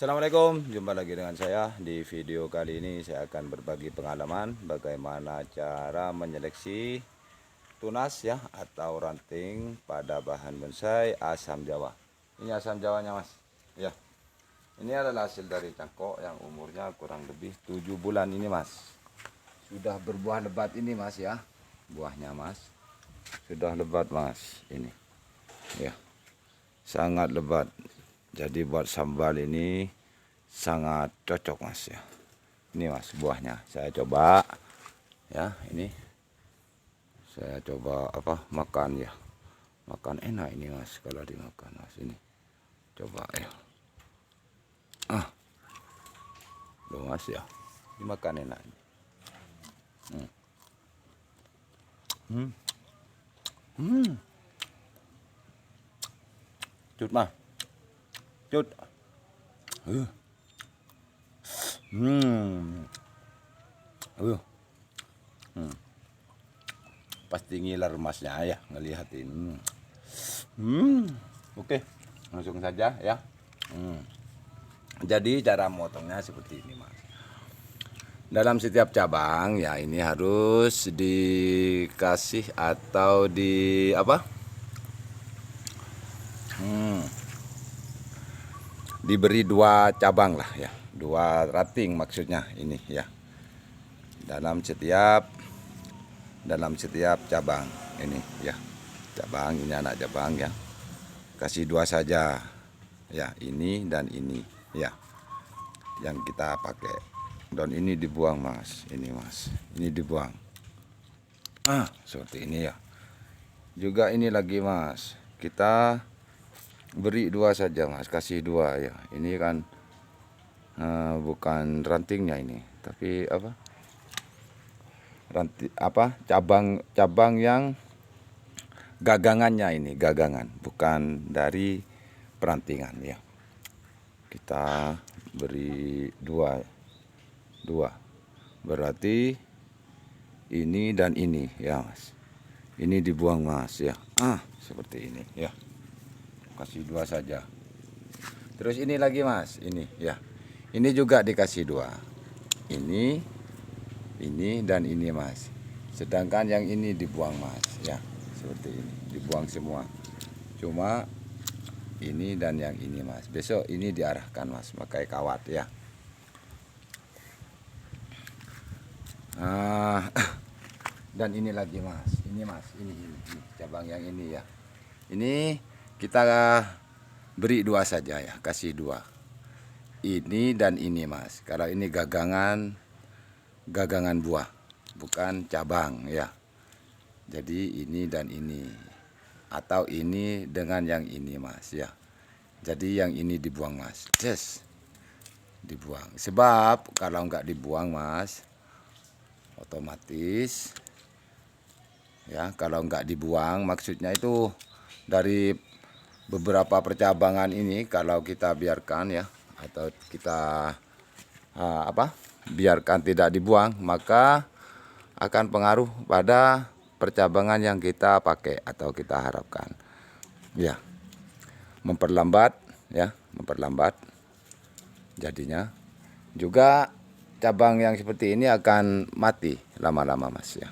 Assalamualaikum, jumpa lagi dengan saya. Di video kali ini saya akan berbagi pengalaman bagaimana cara menyeleksi tunas ya atau ranting pada bahan bonsai asam jawa. Ini asam jawanya mas ya. Ini adalah hasil dari cangkok yang umurnya kurang lebih 7 bulan ini mas. Sudah berbuah lebat ini mas ya. Buahnya mas sudah lebat mas ini ya, sangat lebat. Jadi buat sambal ini sangat cocok mas ya. Ini mas buahnya saya coba ya. Ini saya coba makan ya. Makan enak ini mas kalau dimakan mas. Ini coba ya. Loh mas ya. Dimakan enak. Cut mah. Cut. Pasti ngiler masnya ya ngelihatin. Oke, langsung saja ya. Jadi cara motongnya seperti ini mas. Dalam setiap cabang ya ini harus dikasih atau diberi 2 cabang lah ya, 2 ranting maksudnya ini ya. Dalam setiap cabang ini ya, cabang ini anak cabang ya, kasih 2 saja ya, ini dan ini ya yang kita pakai. Dan ini dibuang mas, ini mas, ini dibuang seperti ini ya. Juga ini lagi mas, kita beri 2 saja mas, kasih 2 ya. Ini kan bukan rantingnya ini, tapi cabang yang gagangannya, ini gagangan, bukan dari perantingan ya. Kita beri 2 berarti ini dan ini ya mas. Ini dibuang mas ya, seperti ini ya, kasih 2 saja. Terus ini lagi mas, ini ya, ini juga dikasih 2, ini dan ini mas. Sedangkan yang ini dibuang mas ya, seperti ini dibuang semua, cuma ini dan yang ini mas. Besok ini diarahkan mas pakai kawat ya. Dan ini lagi mas, ini mas, ini cabang yang ini ya. Ini kita beri 2 saja ya, kasih 2. Ini dan ini mas. Kalau ini gagangan buah, bukan cabang ya. Jadi ini dan ini, atau ini dengan yang ini mas ya. Jadi yang ini dibuang mas, dibuang. Sebab kalau nggak dibuang mas, otomatis ya, kalau nggak dibuang maksudnya itu dari beberapa percabangan ini, kalau kita biarkan ya, atau kita biarkan tidak dibuang, maka akan pengaruh pada percabangan yang kita pakai atau kita harapkan ya, memperlambat jadinya. Juga cabang yang seperti ini akan mati lama-lama mas ya.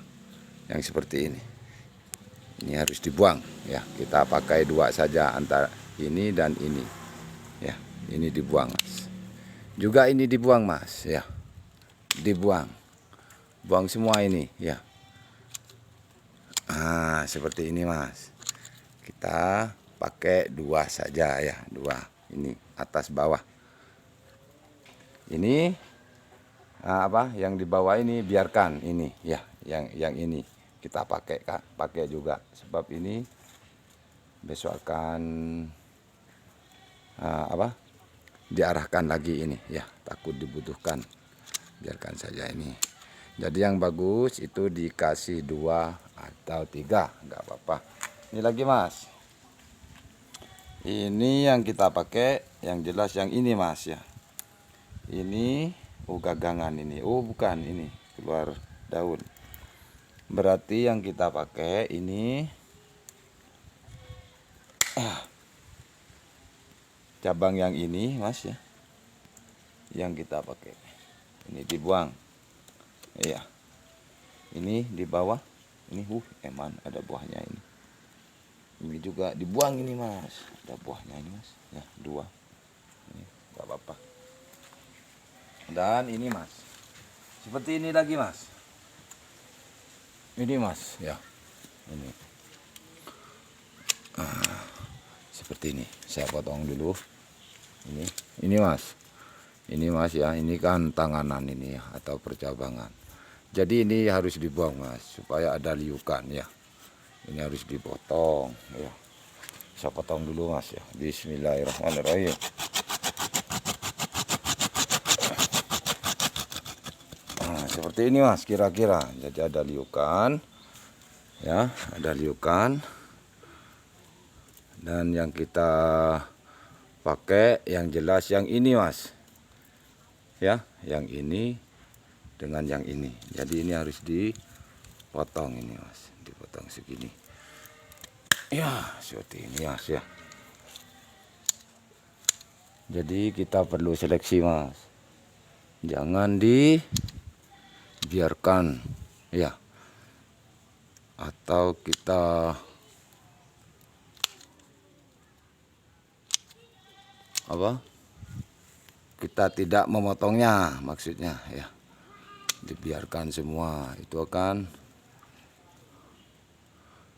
Yang seperti ini harus dibuang ya. Kita pakai 2 saja antara ini dan ini ya. Ini dibuang mas. Juga ini dibuang mas ya. Buang semua ini ya. Seperti ini mas. Kita pakai 2 saja ya, 2 ini atas bawah. Ini yang di bawah ini biarkan ini ya, yang ini kita pakai juga, sebab ini besok akan diarahkan lagi ini ya, takut dibutuhkan, biarkan saja ini. Jadi yang bagus itu dikasih 2 atau 3, nggak apa-apa. Ini lagi mas, ini yang kita pakai yang jelas yang ini mas ya. Ini gagangan ini, bukan, ini keluar daun. Berarti yang kita pakai ini cabang yang ini mas ya. yang kita pakai. Ini dibuang. Iya. Ini di bawah. Ini eman ada buahnya ini. Ini juga dibuang ini Mas. Ada buahnya ini Mas. Ya, 2. Ini enggak apa-apa. Dan ini Mas. Seperti ini lagi Mas. Ini Mas, ya. Ini. Seperti ini. Saya potong dulu. Ini Mas. Ini Mas ya, ini kan tanganan ini ya, atau percabangan. Jadi ini harus dibuang Mas, supaya ada liukan ya. Ini harus dipotong ya. Saya potong dulu Mas ya. Bismillahirrahmanirrahim. Nah, seperti ini Mas kira-kira. Jadi ada liukan ya, ada liukan. Dan yang kita pakai yang jelas yang ini Mas. Ya, yang ini dengan yang ini. Jadi ini harus dipotong ini Mas, dipotong segini. Ya, seperti ini Mas ya. Jadi kita perlu seleksi Mas. Jangan dibiarkan ya. Atau kita kita tidak memotongnya maksudnya ya, dibiarkan semua, itu akan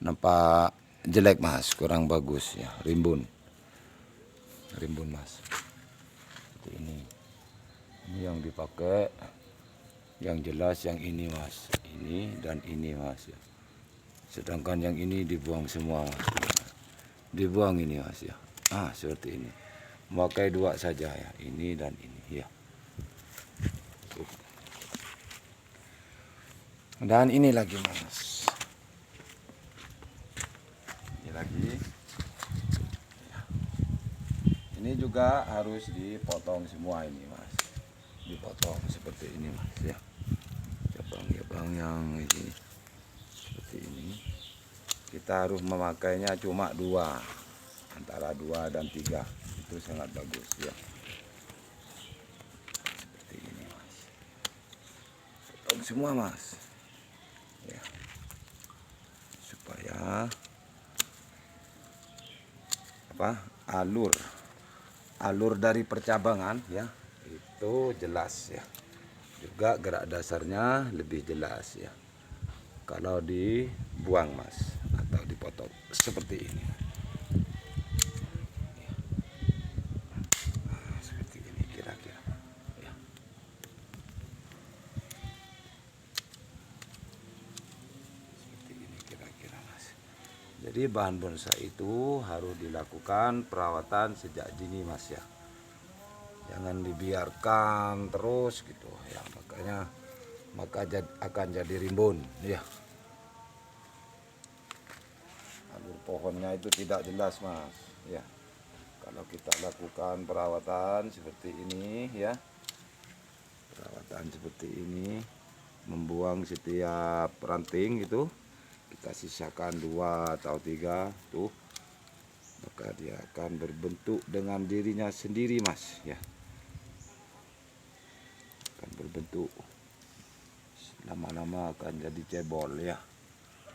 nampak jelek Mas, kurang bagus ya, rimbun Mas. Seperti ini yang dipakai, yang jelas yang ini Mas, ini dan ini Mas ya. Sedangkan yang ini dibuang semua Mas, dibuang ini Mas ya. Seperti ini. Memakai 2 saja ya, ini dan ini ya. Dan ini lagi Mas. Ini lagi. Ini juga harus dipotong semua ini Mas. Dipotong seperti ini Mas ya. Cabang-cabang yang ini seperti ini. Kita harus memakainya cuma 2, antara 2 dan 3. Itu sangat bagus ya. Seperti ini Mas. Potong semua Mas ya, supaya alur dari percabangan ya itu jelas ya. Juga gerak dasarnya lebih jelas ya kalau dibuang Mas, atau dipotong seperti ini. Jadi bahan bonsai itu harus dilakukan perawatan sejak dini Mas ya. Jangan dibiarkan terus gitu ya, maka akan jadi rimbun ya. Alur pohonnya itu tidak jelas Mas ya. Kalau kita lakukan perawatan seperti ini ya. Perawatan seperti ini, membuang setiap ranting itu, kita sisakan 2 atau 3 tuh, maka dia akan berbentuk dengan dirinya sendiri Mas ya. Akan berbentuk, lama-lama akan jadi cebol ya.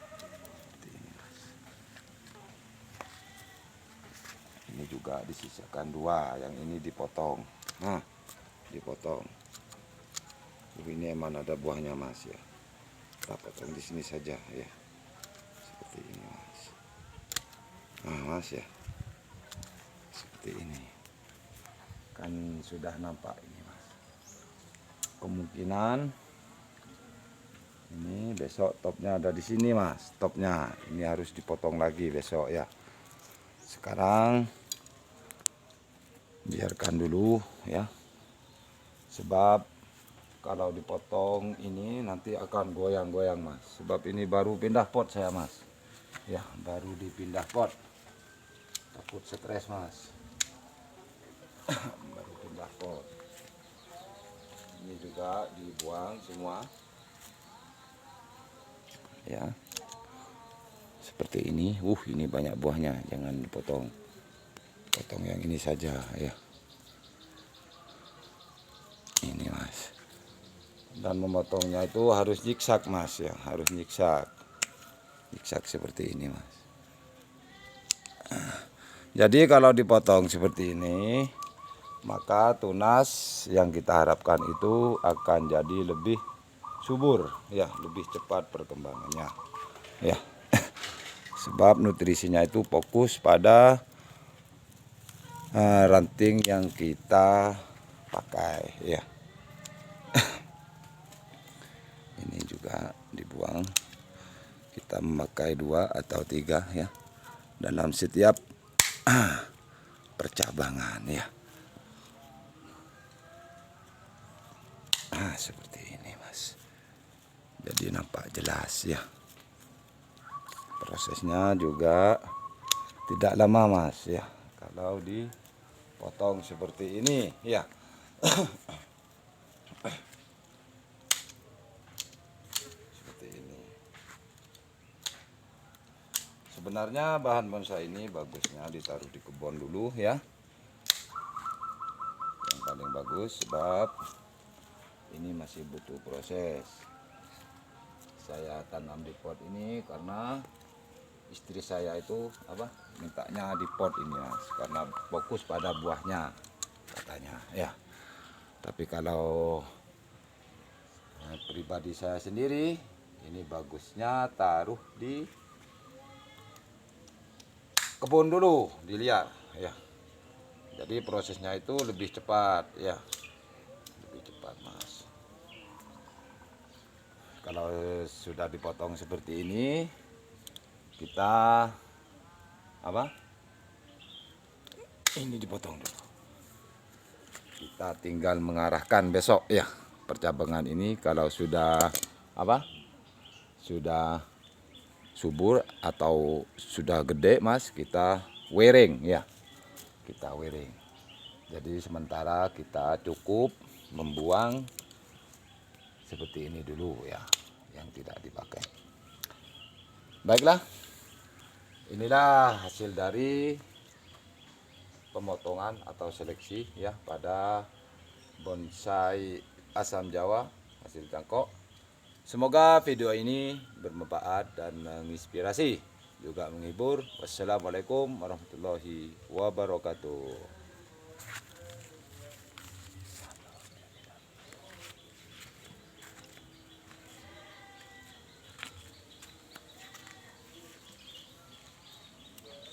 Seperti ini Mas. Ini juga disisakan 2, yang ini dipotong. Dipotong. Ini emang ada buahnya Mas ya. Kita potong di sini saja ya. Seperti ini Mas. Mas ya. Seperti ini. Kan sudah nampak ini Mas. Kemungkinan ini besok topnya ada di sini Mas. Topnya ini harus dipotong lagi besok ya. Sekarang biarkan dulu ya. Sebab kalau dipotong ini nanti akan goyang-goyang Mas. Sebab ini baru pindah pot saya Mas. Ya, baru dipindah pot. Takut stres Mas. Baru pindah pot. Ini juga dibuang semua. Ya. Seperti ini. Ini banyak buahnya, jangan dipotong. Potong yang ini saja ya. Dan memotongnya itu harus zigzag mas ya, harus zigzag seperti ini mas. Jadi kalau dipotong seperti ini, maka tunas yang kita harapkan itu akan jadi lebih subur ya, lebih cepat perkembangannya ya. Sebab nutrisinya itu fokus pada ranting yang kita pakai ya. Ini juga dibuang. Kita memakai 2 atau 3 ya dalam setiap percabangan ya. Seperti ini mas. Jadi nampak jelas ya. Prosesnya juga tidak lama mas ya, kalau dipotong seperti ini ya. Seperti ini. Sebenarnya bahan bonsai ini bagusnya ditaruh di kebun dulu ya, yang paling bagus, sebab ini masih butuh proses. Saya tanam di pot ini karena istri saya itu mintanya di pot ini mas, karena fokus pada buahnya katanya ya. Tapi kalau pribadi saya sendiri, ini bagusnya taruh di kebun dulu, dilihat ya. Jadi prosesnya itu lebih cepat ya, lebih cepat mas. Kalau sudah dipotong seperti ini, kita ini dipotong dulu. Kita tinggal mengarahkan besok ya percabangan ini. Kalau sudah sudah subur atau sudah gede mas, kita wiring ya, kita wiring. Jadi sementara kita cukup membuang seperti ini dulu ya, yang tidak dipakai. Baiklah, inilah hasil dari pemotongan atau seleksi ya pada bonsai asam Jawa hasil cangkok. Semoga video ini bermanfaat dan menginspirasi, juga menghibur. Wassalamualaikum warahmatullahi wabarakatuh.